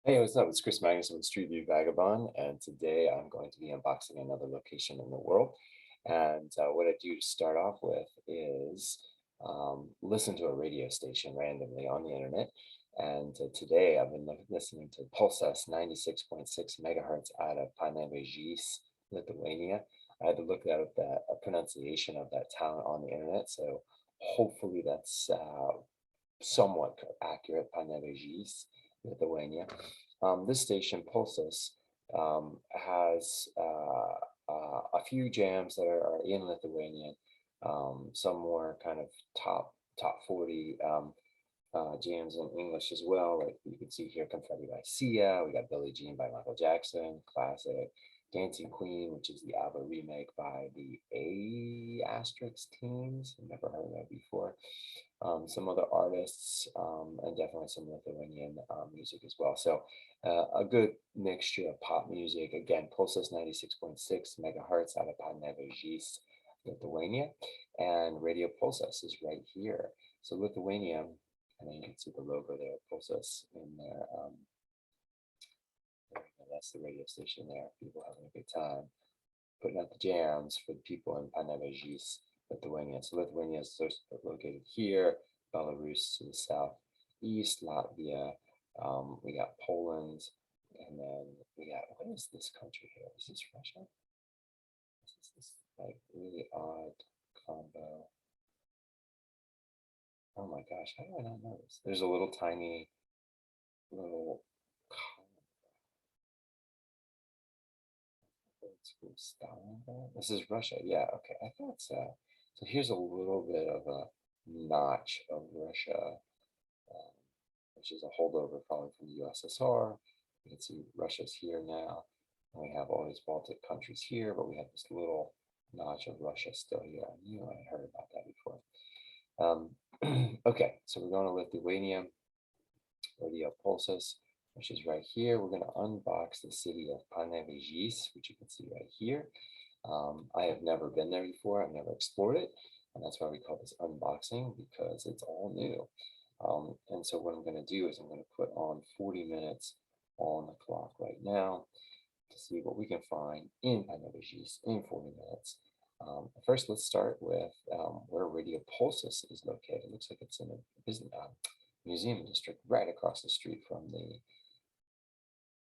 Hey, what's up? It's Chris Magnus with Streetview Vagabond, and today I'm going to be unboxing another location in the world. And what I do to start off with is listen to a radio station randomly on the internet. And today I've been listening to Pulsas 96.6 megahertz out of Panevėžys, Lithuania. I had to look that up, that pronunciation of that town on the internet, so hopefully that's somewhat accurate. Panevėžys, Lithuania. This station, Pulsas, has a few jams that are in Lithuanian, some more kind of top 40 jams in English as well. Like you can see here, Confetti by Sia. We got Billie Jean by Michael Jackson, classic. Dancing Queen, which is the ABBA remake by the A Asterix teams. I've never heard of that before. Some other artists, and definitely some Lithuanian music as well. So a good mixture of pop music. Again, Pulsas 96.6 megahertz out of Panevėžys, Lithuania, and Radio Pulsas is right here. So Lithuania, and then you can see the logo there, Pulsas in there. That's the radio station there. People having a good time putting out the jams for the people in Panevėžys, Lithuania. So Lithuania is located here, Belarus to the southeast, Latvia. We got Poland, and then we got, what is this country here? Is this Russia? This like really odd combo. Oh my gosh, how do I not know this? There's a little tiny little this is Russia. Yeah, okay. I thought so. So here's a little bit of a notch of Russia, which is a holdover probably from the USSR. You can see Russia's here now. And we have all these Baltic countries here, but we have this little notch of Russia still here. I knew I heard about that before. Okay, so we're going to Lithuania, Radio Pulsas, which is right here. We're going to unbox the city of Panevėžys, which you can see right here. I have never been there before. I've never explored it. And that's why we call this unboxing, because it's all new. And so what I'm going to do is I'm going to put on 40 minutes on the clock right now to see what we can find in Panevėžys in 40 minutes. First, let's start with where Radio Pulsas is located. It looks like it's in a business, museum district right across the street from the,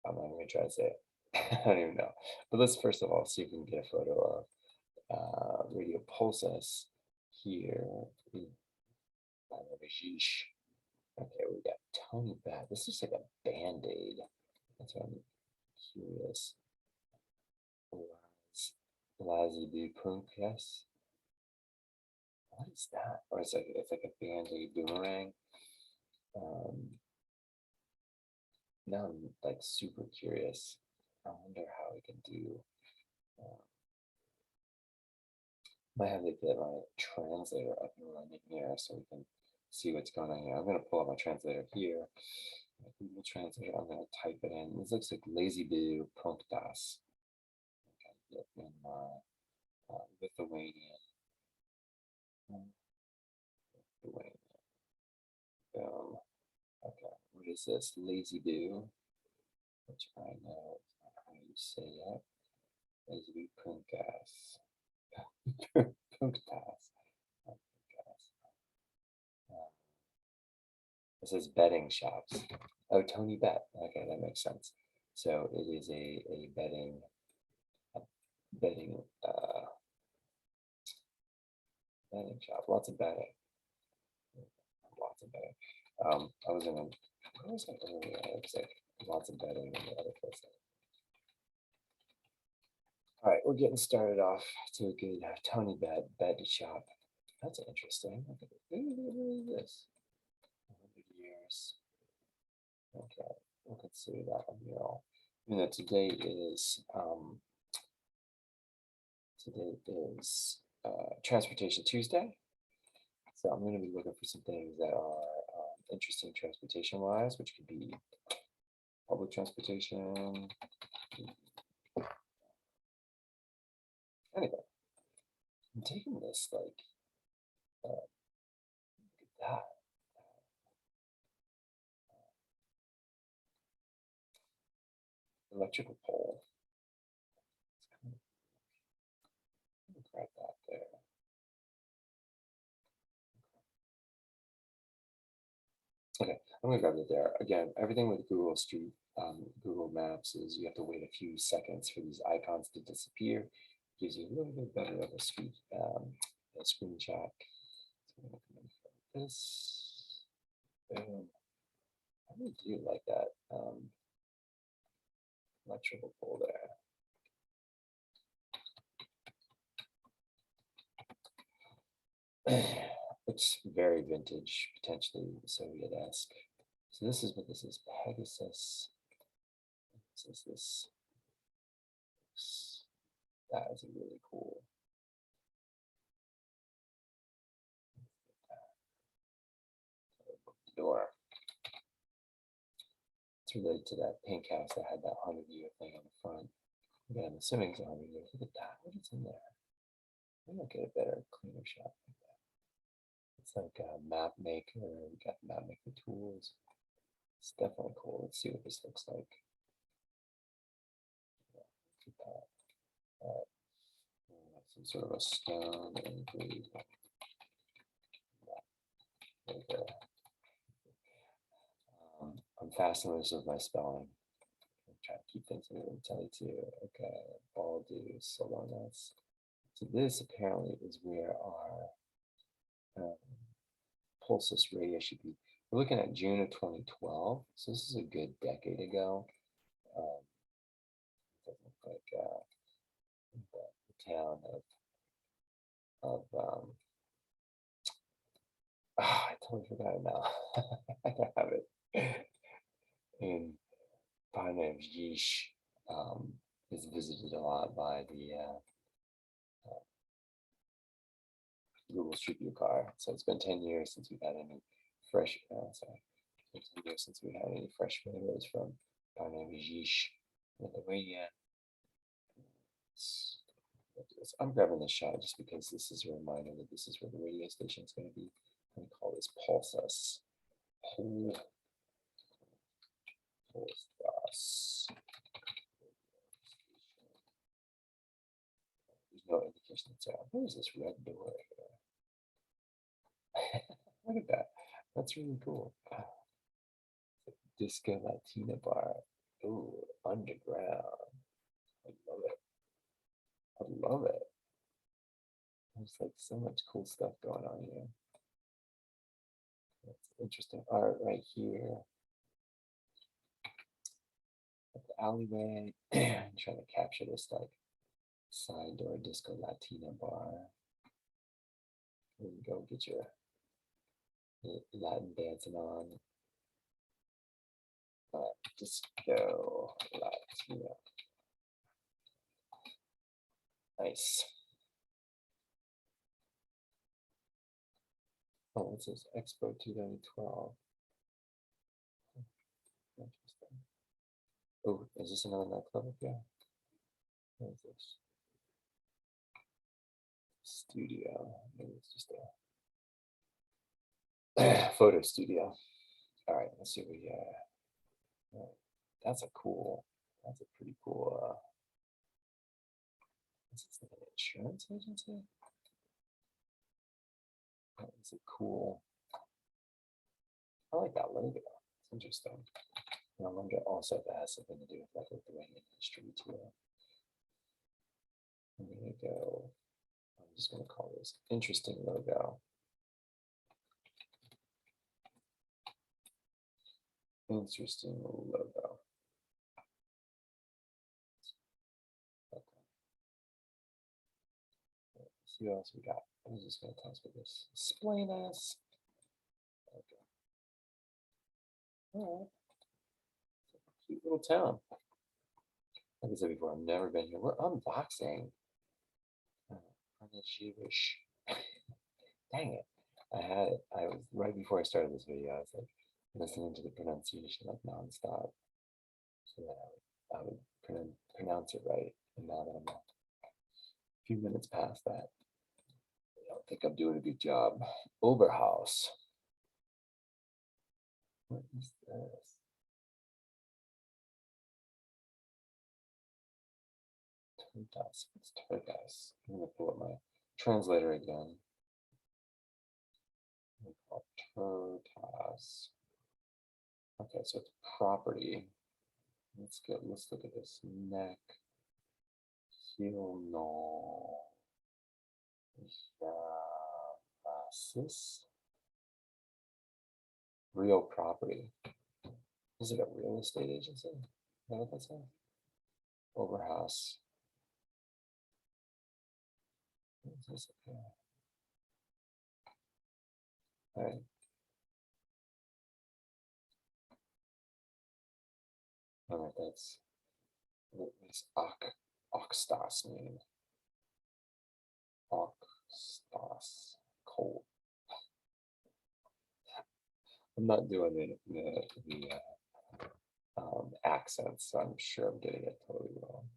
I'm not even going to try to say it. I don't even know. But let's first of all see if we can get a photo of Radio Pulsas here in Panevėžys. Okay, we got Tony Bad. This looks like a Band-Aid. That's why I'm curious. Lazy Punk, yes. What is that? Or it's like a Band-Aid boomerang. Now I'm like super curious. I wonder how we can do. Might have to get my translator up and running here so we can see what's going on here. I'm going to pull up my translator here. My Google Translator. I'm going to type it in. This looks like Lazy Boo Punktas. Okay, in my Lithuanian. Okay, what is this? Lazy Boo, which I know is not how you say that. Lazy Boo Punktas. Punktas. It says betting shops. Oh, Tony Bet. Okay, that makes sense. So it is a betting shop. Lots of betting. Lots of betting. I was in a, what was that earlier? It was like lots of betting in the other place. All right, we're getting started off to a good Tony Bet shop. That's interesting. Look at this. 100 years. Okay, we can see that mural. You know, today is Transportation Tuesday. So I'm going to be looking for some things that are interesting transportation-wise, which could be public transportation. Anyway, I'm taking this like, look at that. electrical pole. Grab that there. Okay, I'm gonna grab it there. Again, everything with Google Maps is you have to wait a few seconds for these icons to disappear. Gives you a little bit better of a screen check. So I'm gonna come in for this. Boom. I really do like that electrical pole there. Looks very vintage, potentially Soviet-esque. So this is what this is, Pegasus. This is this. That is really cool. Door. It's related to that pink house that had that 100-year thing on the front. Again, I'm assuming it's 100 years. Look at that. What is in there? Maybe I'll get a better, cleaner shot like that. It's like a map maker. We got map maker tools. It's definitely cool. Let's see what this looks like. Look at that. Some sort of a stone engraved. There we go. I'm fascinated with my spelling. I'm trying to keep things moving. Tell you too. Okay, ball do Solonas. So this apparently is where our pulsus radio should be. We're looking at June of 2012, so this is a good decade ago. Doesn't look like the town of I totally forgot it now. I don't have it. In Panevėžys is visited a lot by the Google Streetview car. So it's been 10 years since we've had any fresh, 10 years since we had any fresh photos from Panevėžys, Lithuania. I'm grabbing this shot just because this is a reminder that this is where the radio station is going to be. I'm going to call this Pulsus. Pulsus. There's no indication it's out. What is this red door here? Look at that. That's really cool. Disco Latina bar. Ooh, underground. I love it. I love it. There's like so much cool stuff going on here. That's interesting art right here. At the alleyway. I'm trying to capture this like side door disco Latina bar. Here you go, get your Latin dancing on. Disco Latina. Nice. Oh, what's this? Expo 2012. Interesting. Oh, is this another nightclub up here? What is this? Studio. Maybe it's just a photo studio. All right, let's see what we got. That's a pretty cool, is this like an insurance agency? That is a cool, I like that logo. It's interesting. And I wonder also if that has something to do with like Lithuanian history too. I'm just gonna call this interesting logo. Interesting logo. Okay. Let's see what else we got. I'm just gonna tell us what this explain us. Okay. All right. Cute little town. Like I said before, I've never been here. We're unboxing. Dang it. I was right before I started this video, I was like listening to the pronunciation like nonstop. So that I would pronounce it right. And now that I'm a few minutes past that, I don't think I'm doing a good job. Oberhaus. What is this? Turtas. What's turtas? I'm gonna pull up my translator again. Turtas. Okay, so it's property. Let's look at this. Neck. Heel no. Real property. Is it a real estate agency? Is that what that's saying? Overhouse. What is this? Okay. All right. All right, that's what does Oxtas mean? Oxtas. Cold. I'm not doing the accents, so I'm sure I'm getting it totally wrong.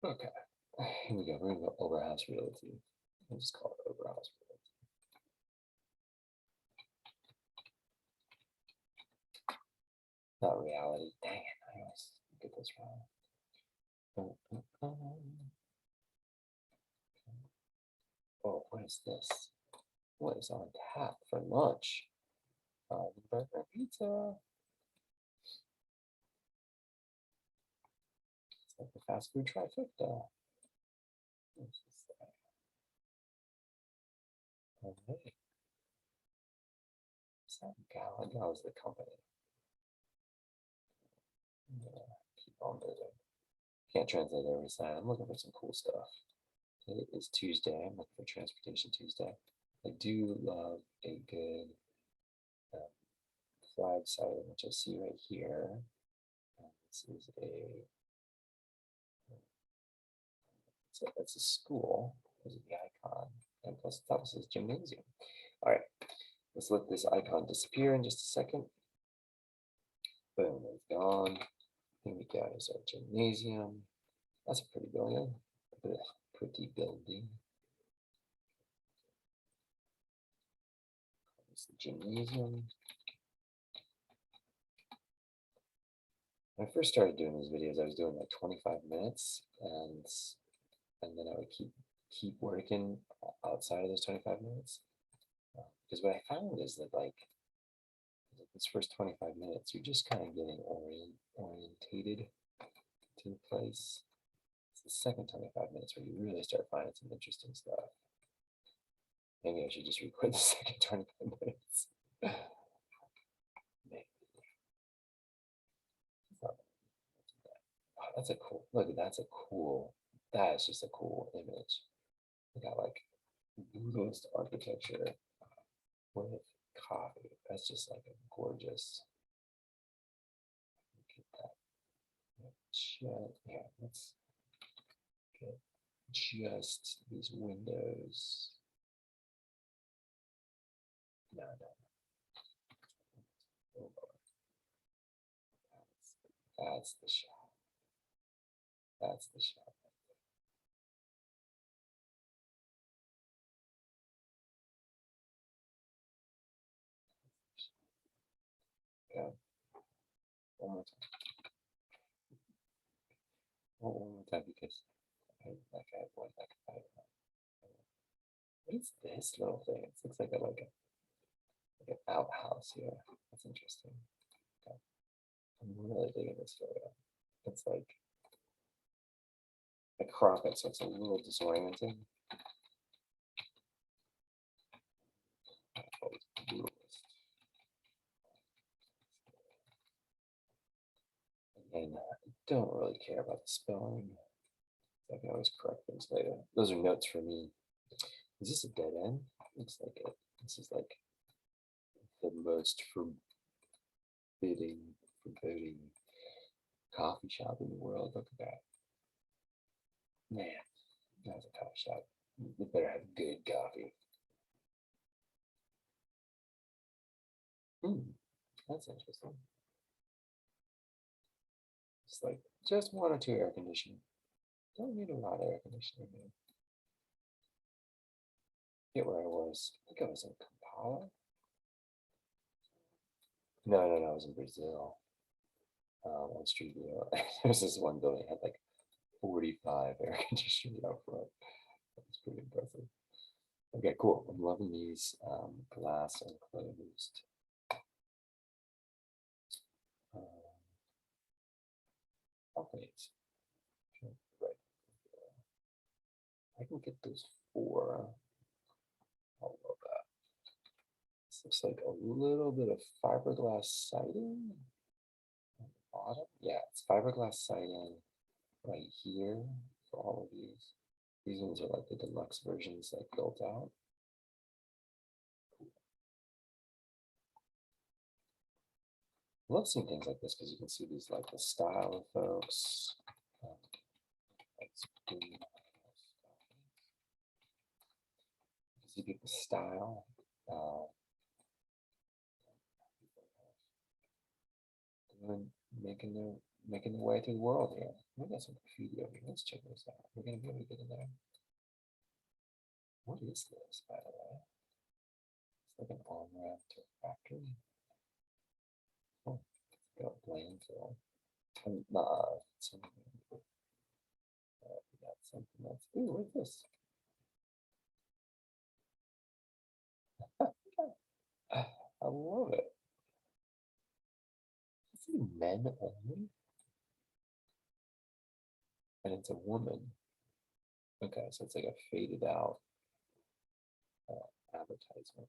Okay, here we go. We're gonna go Overhouse Realty. I'll just call it Overhouse Realty. Not reality. Dang it, I always get this wrong. Oh, what is this? What is on tap for lunch? Burger pizza. It's like the fast food trifecta. What's this thing? Oh, hey. Is that Gallagher? Is the company? Yeah, keep on moving. Can't translate every sign. I'm looking for some cool stuff. It is Tuesday. I'm looking for Transportation Tuesday. I do love a good flag sighting, which I see right here. This is that's a school. There's the icon, and plus the top says gymnasium. All right, let's let this icon disappear in just a second. Boom, it's gone. Here we go. Is our gymnasium. That's a pretty building. Pretty building. It's the gymnasium. When I first started doing these videos, I was doing like 25 minutes, and then I would keep working outside of those 25 minutes. Because what I found is that like this first 25 minutes, you're just kind of getting orientated to the place. It's the second 25 minutes where you really start finding some interesting stuff. Maybe I should just record the second 25 minutes. Maybe. Oh, that's a cool, look, that's a cool, that is just a cool image. We got like Buddhist architecture with coffee. That's just like a gorgeous. Look at that. Yeah, let's get just these windows. No. That's the shot. That's the shot. Yeah. One more time. One more time because I like I want like I don't know. What is this little thing? It looks like an outhouse here. That's interesting. Okay. I'm really digging this photo. It's like I crop it so it's a little disorienting. And I don't really care about the spelling. I can always correct things later. Those are notes for me. Is this a dead end? Looks like it. This is like the most foreboding coffee shop in the world. Look at that. Man, that's a coffee shop. You better have good coffee. That's interesting. It's like just one or two air conditioning. Don't need a lot of air conditioning, man. Get where I was. I think I was in Kampala. No, I was in Brazil. On Streetview. There's this one building that had like 45 air conditioners out front. That's pretty impressive. Okay, cool. I'm loving these glass enclosed. Balconies. Right. I can get those 4. I love that. This looks like a little bit of fiberglass siding on the bottom. Yeah, it's fiberglass siding right here for all of these. These ones are like the deluxe versions, like built out. I love seeing things like this because you can see these like the style of folks. You can see people's style. Making their way through the world here. We got some graffiti over here. Let's check this out. We're gonna be able to get in there. What is this, by the way? It's like an on-ramp to a factory. Oh, it's got landfill. Something. We got something else. Ooh, what's this? I love it. Is it men only? And it's a woman. Okay, so it's like a faded out advertisement.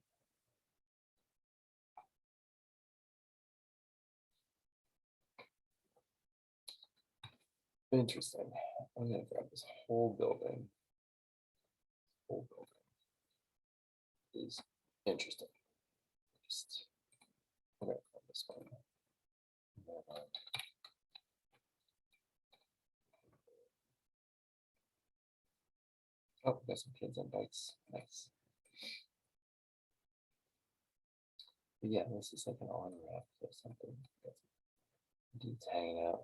Interesting. I'm gonna grab this whole building. Whole building is interesting. Just, I'm gonna grab this one. Oh, we got some kids on bikes. Nice. But yeah, this is like an on-ramp or something. Dude's hanging out.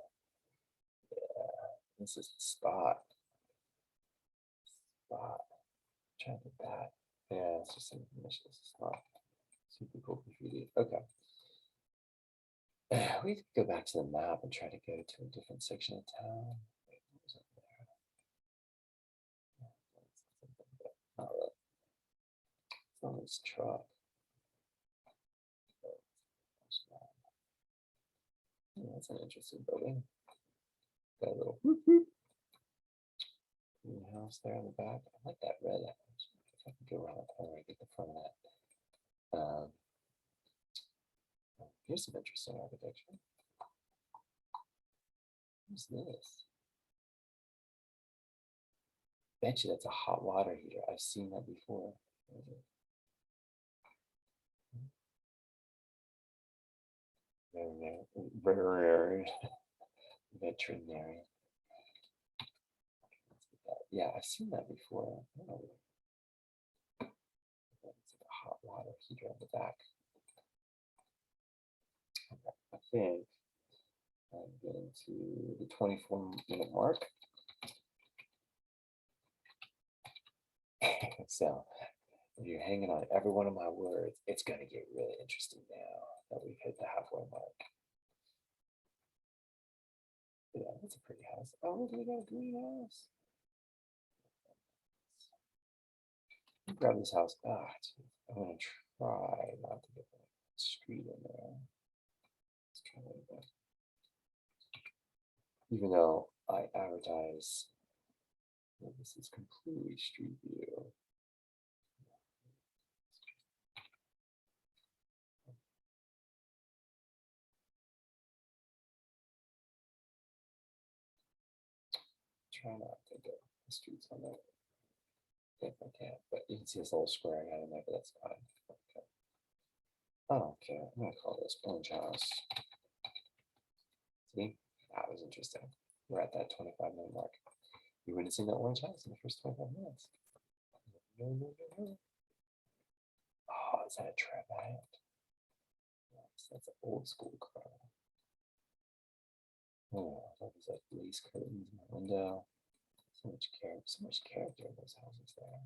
Yeah, this is the spot. Trying to get that. Yeah, it's just some malicious spot. Super cool graffiti. Okay. We could go back to the map and try to go to a different section of town. Wait, what was over there? Not really. It's on this truck. Yeah, that's an interesting building. Got a little greenhouse there in the back. I like that red. If I can go around the corner and get the front of that. Here's some interesting architecture. What's this? Bet you that's a hot water heater. I've seen that before. Veterinary. Yeah, I've seen that before. Oh. It's like a hot water heater on the back. Okay, I think I'm getting to the 24-minute mark. So if you're hanging on every one of my words, it's going to get really interesting now that we've hit the halfway mark. Yeah, that's a pretty house. Oh, look, we got a greenhouse. Grab this house. I'm going to try not to get the street in there. Let's try that again. Even though I advertise that this is completely street view. Try not to get the streets on there if I can, but you can see this little square I got in there, but that's fine. Okay. I don't care. I'm gonna call this Orange House. See, that was interesting. We're at that 25-minute mark. You wouldn't have seen that Orange House in the first 25 minutes. No. Oh, is that a Trabant? Yes, that's an old school car. Oh, there's like lace curtains in the window. So much character in those houses there.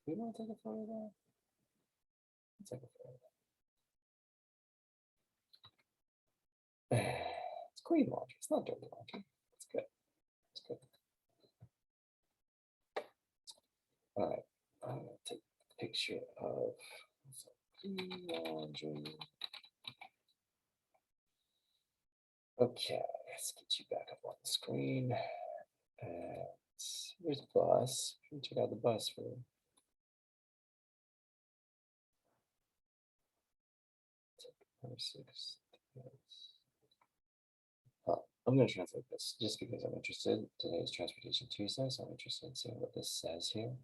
We want to take a photo of that? Let's take a photo of that. It's clean laundry. It's not dirty laundry. It's good. It's good. All right. I'm going to take a picture of clean laundry. Okay, let's get you back up on the screen. And here's the bus. Can you check out the bus for number 6? I'm going to translate this just because I'm interested. Today is Transportation Tuesday, so I'm interested in seeing what this says here.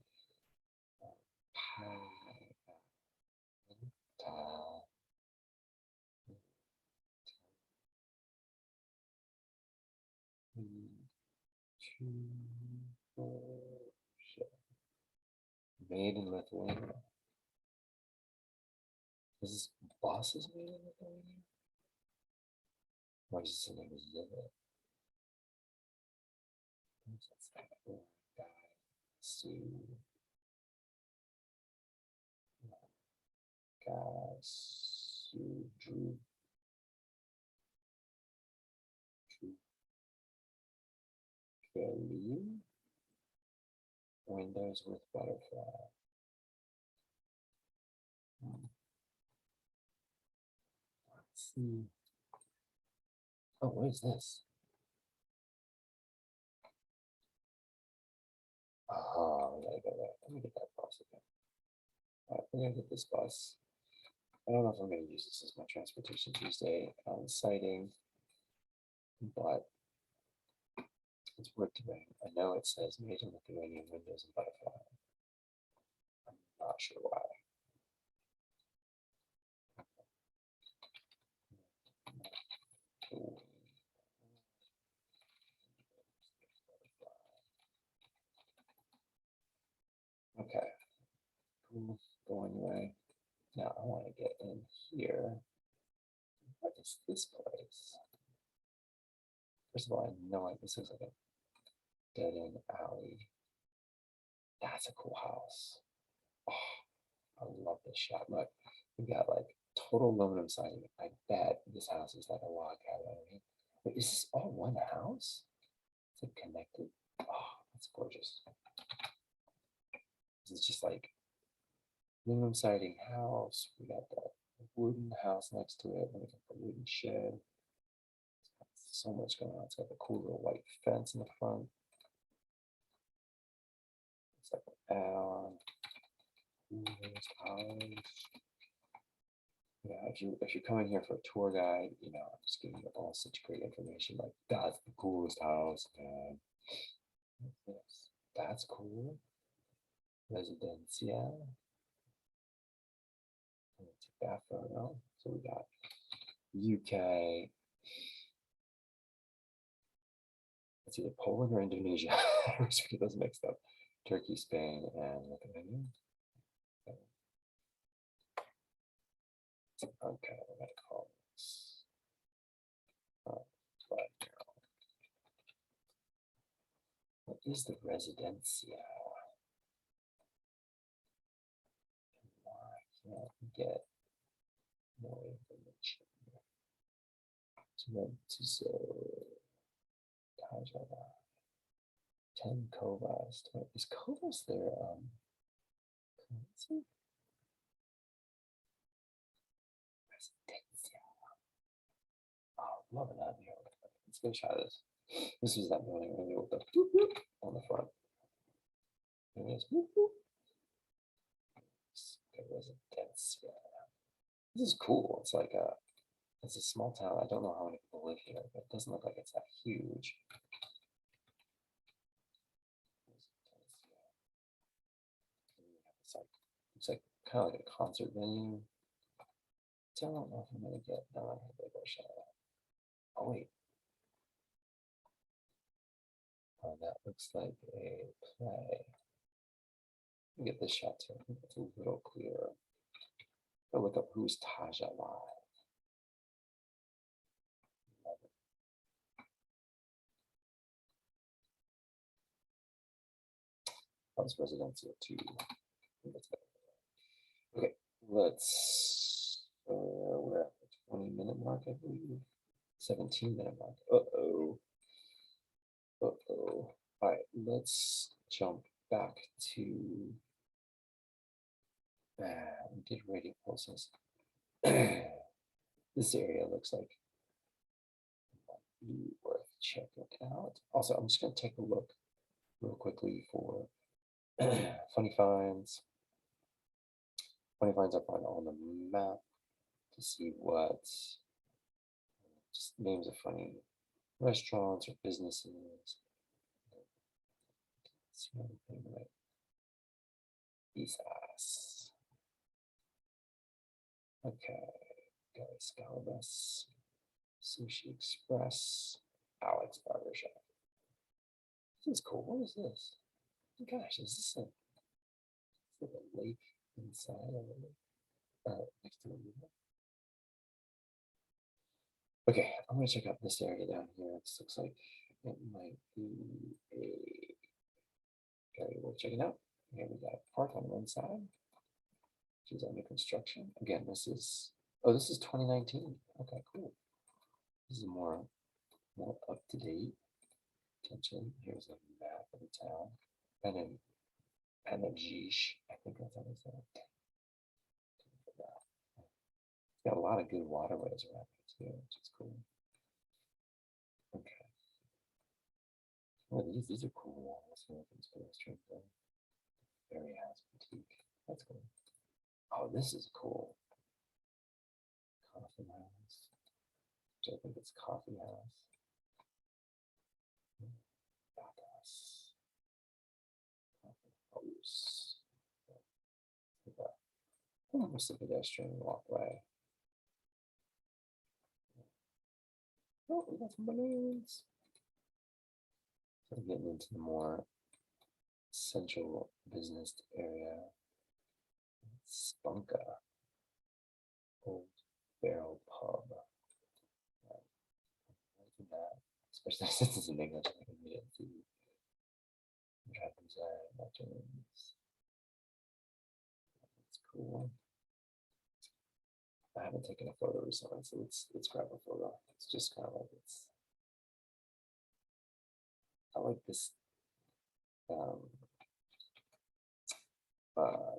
Made in Lithuania. Is this bosses made in Lithuania? Or is this the name of Zivit? Windows with butterfly. Let's see. Oh, what is this? Oh, we gotta go there. Let me get that bus again. All right, we're gonna get this bus. I don't know if I'm gonna use this as my Transportation Tuesday sighting, but it's worth doing. I know it says made in Lithuanian windows and butterfly. I'm not sure why. Okay, cool. Going away. Now I want to get in here. What is this place? First of all, I know this looks like a dead end alley. That's a cool house. Oh, I love this shot. Look, we got like total aluminum siding. I bet this house is like a log cabin. Wait, is this all one house? Is it connected? Oh, that's gorgeous. This is just like aluminum siding house. We got that wooden house next to it. And we got the wooden shed. So much going on. It's got the cool little white fence in the front. It's like yeah, if you're coming here for a tour guide, you know, I'm just giving you all such great information. Like that's the coolest house, man. Yes, that's cool. Residencia. Take that photo. So we got UK. It's either Poland or Indonesia. I always get those mixed up. Turkey, Spain, and Lithuania. Okay, we're gonna call this. What is the Residencia? I can't get more information. So, Tajava. 10 Kovas. Is Kovas their currency? Residencia. Oh, loving that. Let's go try this. This is that building with the boop, boop on the front. There it is. Boop, boop. Residencia. This is cool. It's like it's a small town. I don't know how many people live here, but it doesn't look like it's that huge. It's like kind of like a concert venue. So I don't know if I'm gonna get no, I'm gonna go shot. Oh wait. Oh, that looks like a play. Let me get this shot too. I think it's a little clearer. I'll look up who's Taja Live. House Residencia 2. Okay, let's we're at the 20-minute mark, I believe. 17-minute mark. Uh-oh. Uh-oh. All right, let's jump back to, we did radio pulses. This area looks like it might be worth checking out. Also, I'm just going to take a look real quickly for funny finds. Funny finds up on the map to see what just names of funny restaurants or businesses. See anything like Isas. Okay, guys, Scalabus, Sushi Express, Alex Barbershop. This is cool. What is this? Oh gosh, is this like a lake inside of it? Next to the river? Okay, I'm gonna check out this area down here. This looks like it might be a area worth checking out. Here we got a park on one side, which is under construction. Again, this is 2019. Okay, cool. This is more up to date. Potentially, here's a map of the town. Panevėžys, I think that's how they say it. It's got a lot of good waterways around here too, which is cool. Okay. Oh, these are cool walls. Very house boutique. That's cool. Oh, this is cool. Coffee house. Which I think it's coffee house. Almost a pedestrian walkway. Oh, we got some balloons. So getting into the more central business area. Spunka, Old Barrel Pub. That, especially since it's in English, I can read it too. That's cool. I haven't taken a photo recently, so let's grab a photo. It's just kind of like I like this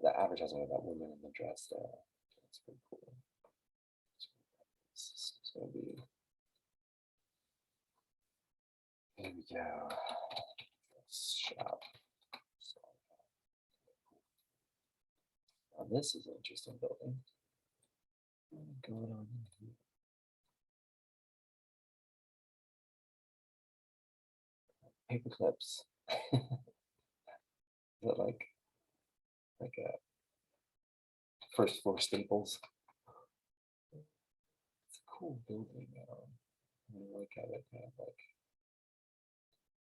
the advertising of that woman in the dress there. That's pretty cool. It's gonna be, here we go. Shop. Now this is an interesting building. What's going on here? Paper clips. Is it like a first floor Staples? It's a cool building. I like how it kind of like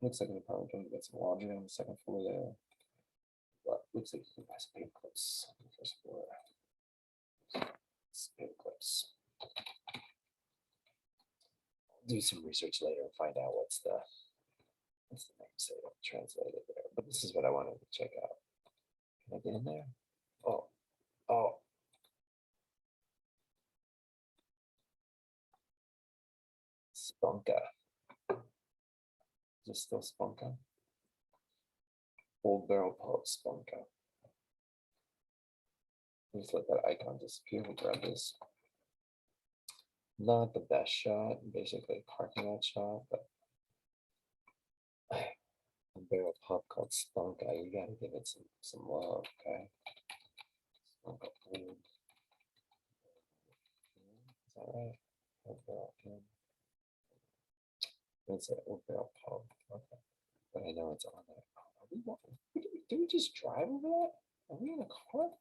looks like an apartment building. Got some laundry on the second floor there. But looks like you can buy some paper clips on the first floor. Paper clips. I'll do some research later and find out what's the name, say I'll translate it there. But this is what I wanted to check out. Can I get in there? Oh. Spunka. Is it still Spunka? Old Barrel Pub Spunka. Just let that icon disappear. We'll grab this. Not the best shot, basically a parking lot shot, but a barrel pub called Spunka. You gotta give it some love, okay? Spunka food. Is that right? Old Barrel Inn. It's an Old Barrel Pub. Okay. But I know it's on there. Did we just drive over that? Are we in a car?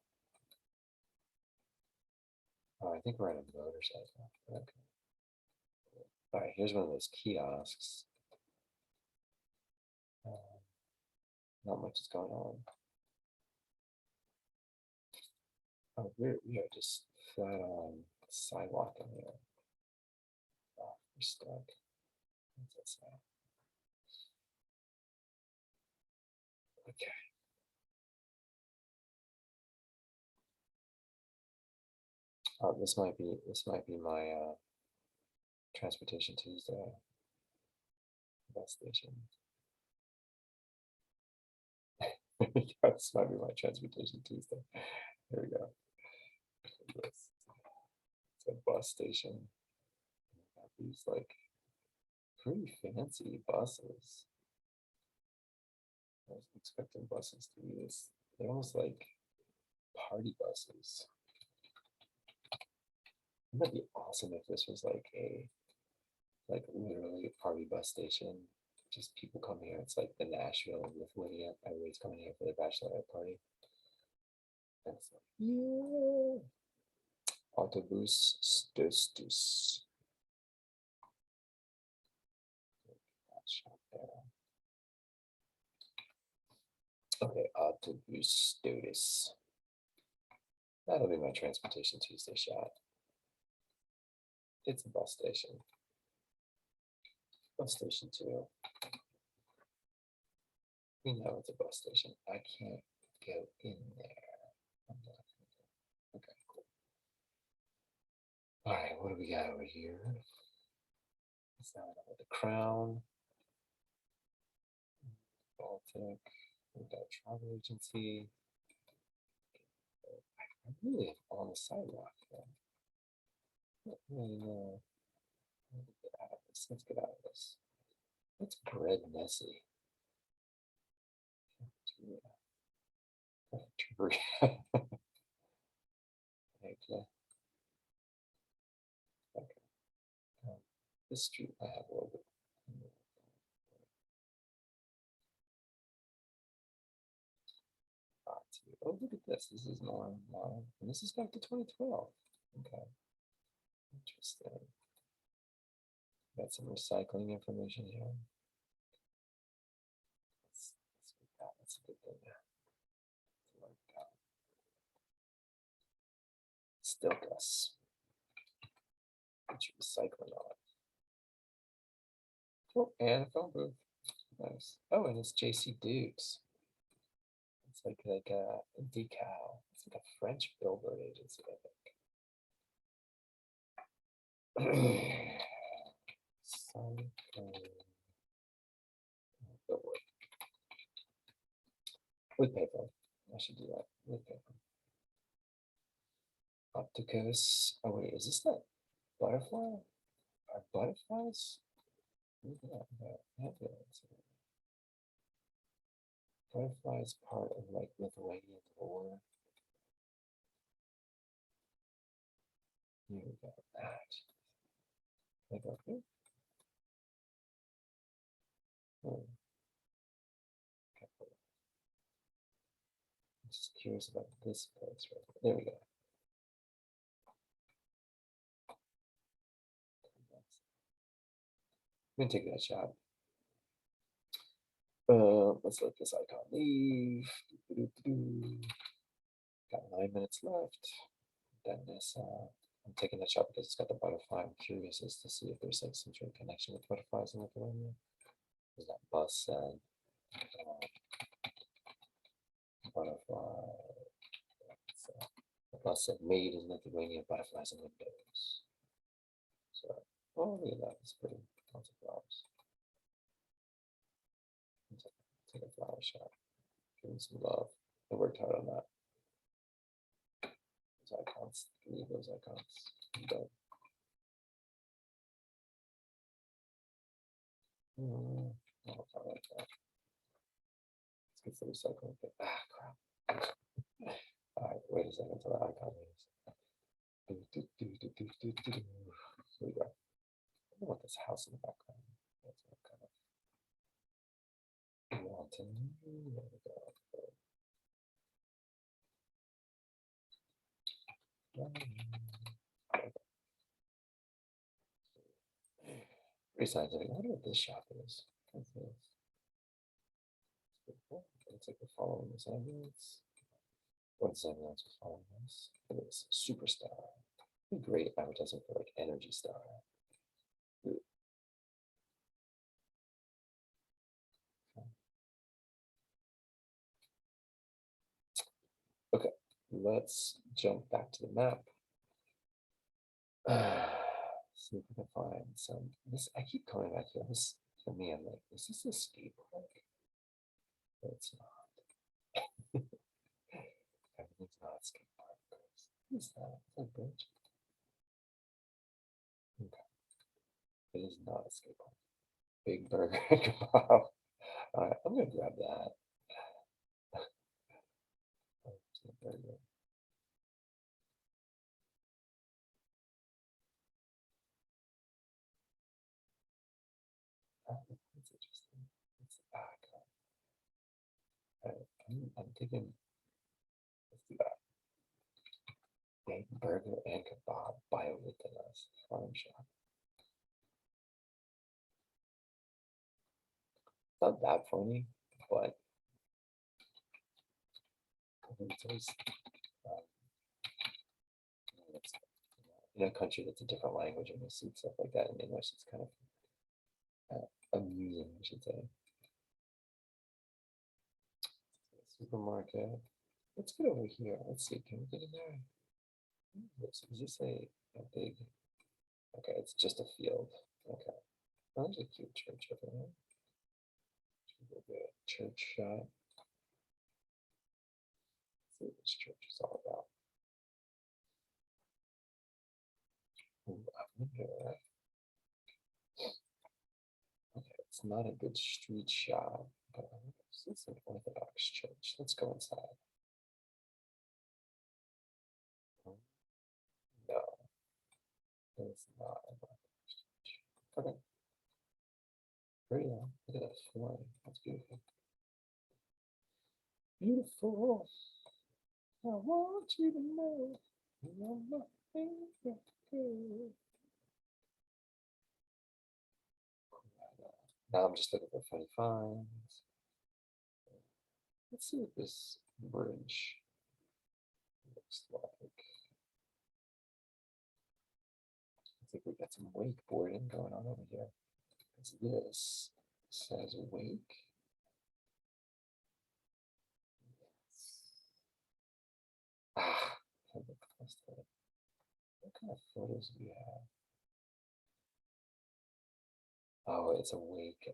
Oh, I think we're on a motorcycle. Okay. All right, here's one of those kiosks. Not much is going on. Oh, we are just flat on the sidewalk in here. Oh, we're stuck. What's that sound? Okay. Oh, this might be my Transportation Tuesday. Bus station. This might be my Transportation Tuesday. There we go. It's a bus station. These like pretty fancy buses. I was expecting buses to be this. They're almost like party buses. Wouldn't that be awesome if this was like literally a party bus station? Just people come here. It's like the Nashville of Lithuania. Everybody's coming here for their bachelorette party. And it's like, yeah. Autobus Stöstus. Okay, Autobus Stötus. That'll be my Transportation Tuesday shot. It's a bus station. Bus station 2. We know it's a bus station. I can't go in there. Okay, cool. All right, what do we got over here? It's not about the Crown. Baltic. We've got travel agency. I really am on the sidewalk though. I don't really know. Let's get out of this. Let's get out of this. Let's bread Nessie. Okay. This street I have a little bit. Oh, look at this. This is more modern. And this is back to 2012. Okay. Interesting. Got some recycling information here. That's a good thing. Still gus. Get your recycling on it. Oh, and a phone booth. Nice. Oh, and it's JC Dukes. It's like a decal. It's like a French billboard agency, I think. Billboard. With paper. I should do that with paper. Opticos. Oh wait, is this that butterfly? Are butterflies? Butterflies part of like Lithuanian lore. Here we go. Can I go here? I'm just curious about this place right there. There we go. I'm gonna take that shot. Let's let this icon leave. Got 9 minutes left. Then this, I'm taking that shot because it's got the butterfly. I'm curious as to see if there's like some sort of connection with butterflies in Lithuania. There's that bus and butterfly. The bus said made in Lithuania, butterflies and windows. So, oh, look at that. It's pretty. Lots of flowers. Take a flower shot. Give me some love. I worked hard on that. Those icons. Leave those icons. I'm done. Oh, I like that. Let's get the recycling thing. Ah, crap. All right, wait a second until the icon leaves. Here we go. I don't want this house in the background. That's what kind of wanting. There we go. Very scientific. I wonder what this shop is. It's like we're following this ambulance. What this ambulance was following us. Look at this superstar. Great advertising for like Energy Star. Okay, let's jump back to the map. see if we can find some. This I keep coming back to this. For me, I'm like, is this a skate park? But it's not. Everything's not a skate park. What is that? Is that a bridge? Okay. It is not a skate park. Big burger and kebab. All right, I'm gonna grab that. Burger. That's interesting. It's the back. I'm thinking, let's do that. Big burger and kebab biovitalis farm shop. It's not that funny, but it's always, it's, in a country that's a different language and you see stuff like that in English, it's kind of amusing, I should say. Supermarket. Let's get over here. Let's see. Can we get in there? Is this a big? Okay, it's just a field. Okay. Oh, there's a cute church over there. Church shop. Let's see what this church is all about. Ooh, I wonder. Okay, it's not a good street shop, but it's an Orthodox church. Let's go inside. No, it's not an Orthodox church. Okay. Pretty long. Look at that flooring. That's beautiful. Beautiful. I want you to know you're my favorite girl. Now I'm just looking for funny finds. Let's see what this bridge looks like. I think we got some wakeboarding going on over here. This says wake. Ah, can't look close to it. What kind of photos do we have? Oh, it's a wake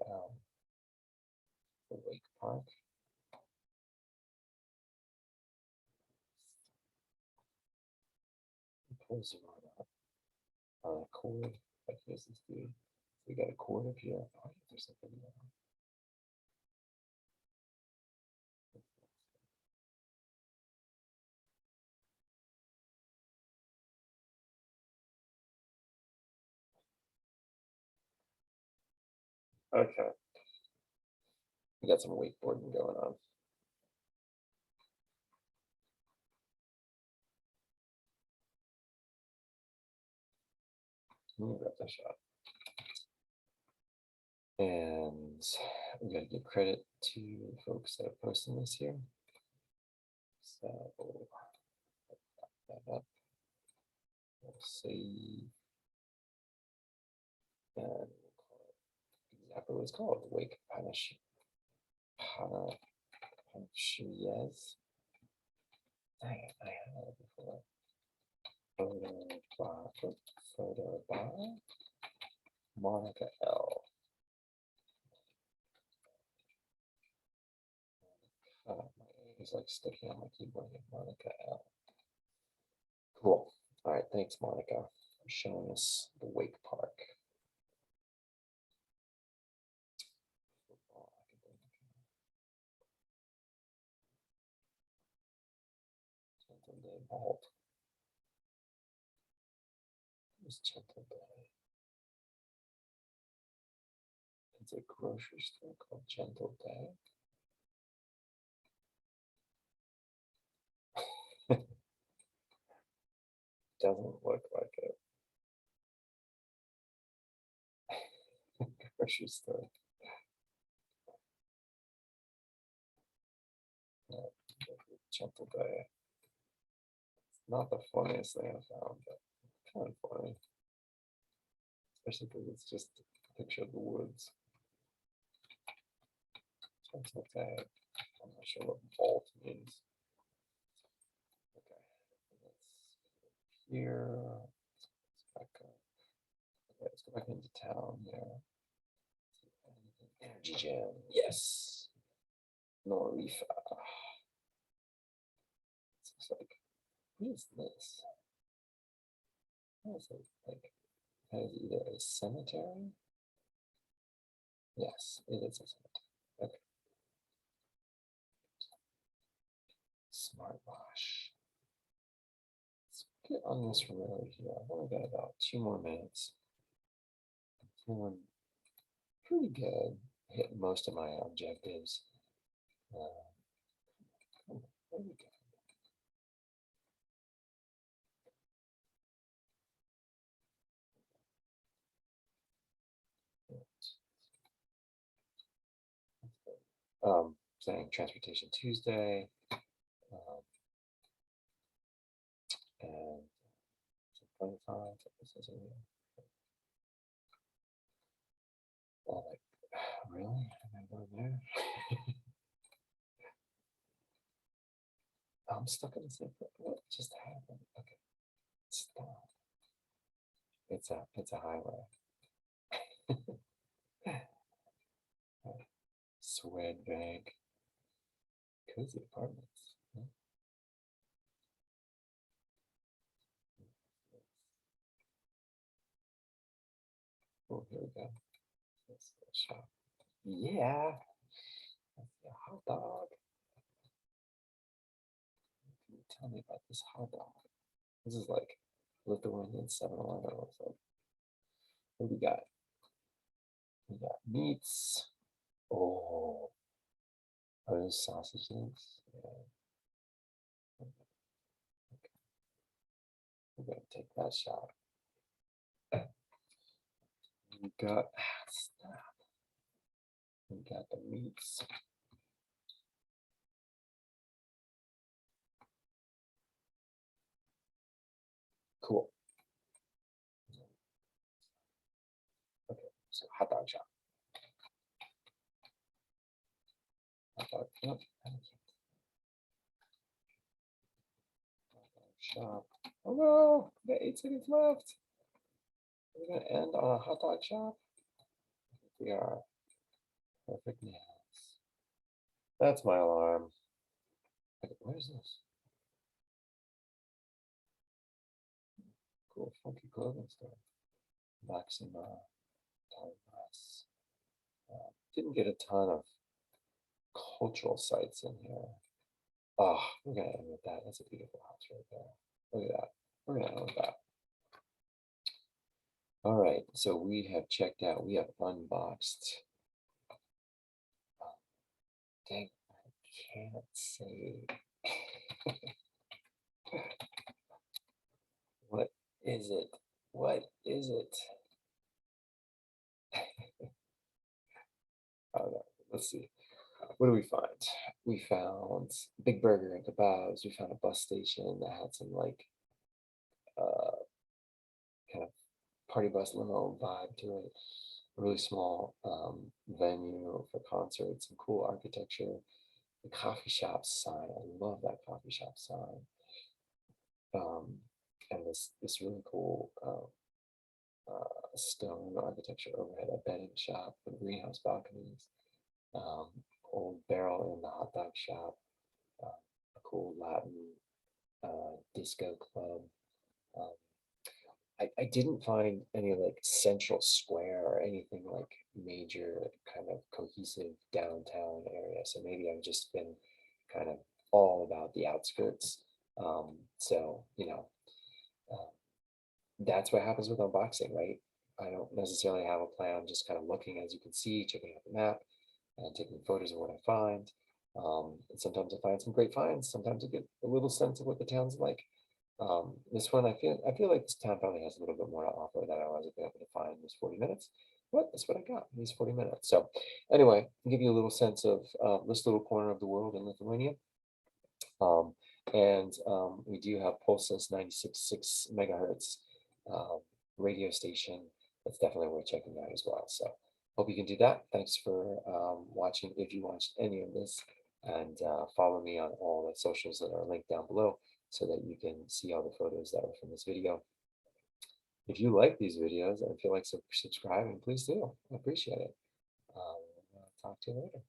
park. Pulls you on a cord. Like here's this dude. We got a cord up here. Oh, there's a video. Okay. We got some wakeboarding going on. Let me grab that shot. And we got to give credit to the folks that are posting this here. So that up. We'll save. And we'll call it exactly what it's called. Wake Panevėžys. Dang it, I had it before. Photo by Monica L. My A is like sticking on my keyboard here. Monica L. Cool. All right, thanks, Monica, for showing us the wake park. Gentle Vault. Who's Gentle Day? It's a grocery store called Gentle Day. Doesn't look like it. Grocery store. Gentle Day. It's not the funniest thing I found, but kind of funny. Especially because it's just a picture of the woods. Gentle Day. I'm not sure what vault means. Okay. Let's here. Let's back up. Let's go back into town here. Energy Gym, yes. Norifa. It's like, what is this? What is it? Like, that is either a cemetery? Yes, it is a cemetery. Okay. Smart wash. Let's get on this road here. I've only got about 2 more minutes. I'm feeling pretty good. Hit most of my objectives. There we go. Saying Transportation Tuesday, and 25. Oh, like, really? Am I going there? I'm stuck in the same place. What just happened? Okay, stop. It's a highway. Swed Bank. Cozy apartments. Oh, here we go. Let's shop. Yeah. That's a hot dog. Can you tell me about this hot dog? This is like Lithuanian 7-Eleven. Looks like. What do we got? We got meats. Oh, are those sausages? Yeah. Okay. We're gonna take that shot. We got we got the meats. Cool. Okay, so hot dog shop. Hot dog. Nope. Shop. Oh no, we got 8 seconds left. We're gonna end on a hot dog shop. We are. Perfect nails. That's my alarm. Okay, where's this? Cool, funky clothing store. Maxima. Didn't get a ton of cultural sites in here. Oh, we're gonna end with that. That's a beautiful house right there. Look at that. We're gonna end with that. All right, so we have checked out. We have unboxed. Dang, I can't say. What is it? What is it? I don't know. Let's see. What do we find? We found Big Burger and kebabs. We found a bus station that had some like kind of party bus limo vibe to it. A really small venue for concerts, some cool architecture. The coffee shop sign. I love that coffee shop sign. And this really cool stone architecture overhead, a bedding shop with greenhouse balconies. Old barrel in the hot dog shop, a cool Latin disco club. I didn't find any like central square or anything like major kind of cohesive downtown area. So maybe I've just been kind of all about the outskirts. So, you know, that's what happens with unboxing, right? I don't necessarily have a plan. I'm just kind of looking, as you can see, checking out the map and taking photos of what I find. And sometimes I find some great finds. Sometimes I get a little sense of what the town's like. This one, I feel like this town probably has a little bit more to offer that I wasn't able to find in these 40 minutes. But that's what I got in these 40 minutes. So anyway, I'll give you a little sense of this little corner of the world in Lithuania. We do have Pulsus 96.6 megahertz radio station. That's definitely worth checking out as well. So hope you can do that. Thanks for watching if you watched any of this, and follow me on all the socials that are linked down below so that you can see all the photos that are from this video. If you like these videos and feel like subscribing, please do. I appreciate it. I'll talk to you later.